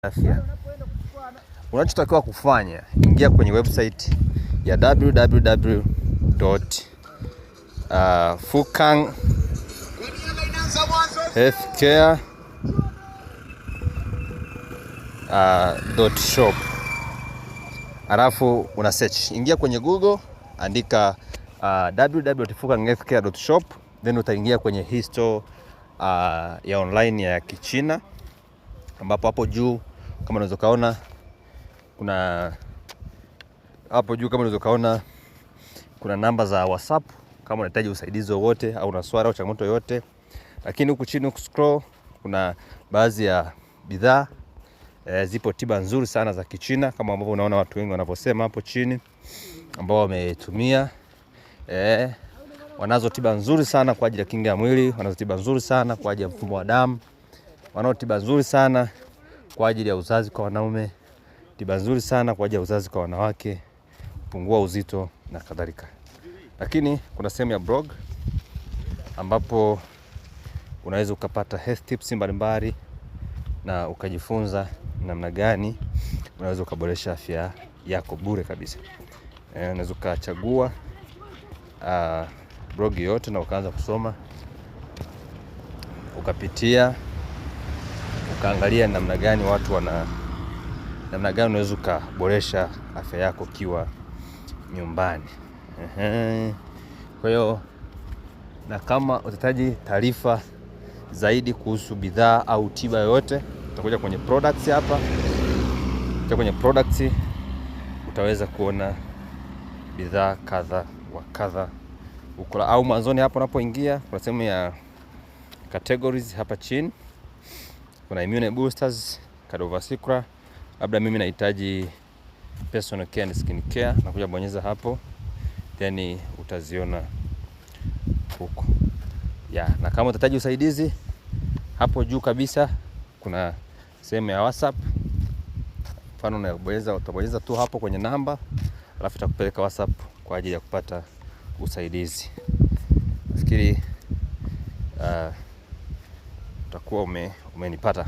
Afya. Unachotakiwa kufanya, ingia kwenye website ya www.fukanhealthcare.shop. Alafu una search, ingia kwenye Google, andika www.fukanhealthcare.shop, then utaingia kwenye histo ya online ya Kichina, ambapo hapo juu kama unaweza kaona kuna namba za WhatsApp kama unahitaji usaidizi wowote au una swali au changamoto yoyote. Lakini huku chini scroll kuna baadhi ya bidhaa zipo tiba nzuri sana za Kichina kama ambavyo unaona watu wengi wanavyosema hapo chini ambao wametumia. Wanazo tiba nzuri sana kwa ajili ya kinga ya mwili, wanazo tiba nzuri sana kwa ajili ya mfumo wa damu, wanazo tiba nzuri sana kwa ajili ya uzazi kwa wanaume, tiba nzuri sana kwa ajili ya uzazi kwa wanawake, kupungua uzito na kadhalika. Lakini kuna sehemu ya blog ambapo unaweza ukapata health tips mbalimbali na ukajifunza namna gani unaweza ukaboresha afya yako bure kabisa. Unaweza ukachagua blog yote na ukaanza kusoma, ukapitia, ukaangalia namna gani unaweza ukaboresha afya yako kiwa nyumbani. Kwa hiyo, na kama utahitaji taarifa zaidi kuhusu bidhaa au tiba yoyote, utakuja kwenye products hapa. Kwenye products utaweza kuona bidhaa kadha wa kadha ukula, au mwanzoni hapo unapoingia kuna sehemu ya categories hapa chini. Kuna immune boosters, cardiovascular, labda mimi nahitaji personal care and skin care, nakuja bonyeza hapo, then utaziona huko. Na kama utahitaji usaidizi, hapo juu kabisa kuna sehemu ya WhatsApp. Mfano utabonyeza tu hapo kwenye namba, alafu itakupeleka WhatsApp kwa ajili ya kupata usaidizi. Nafikiri utakuwa umenipata.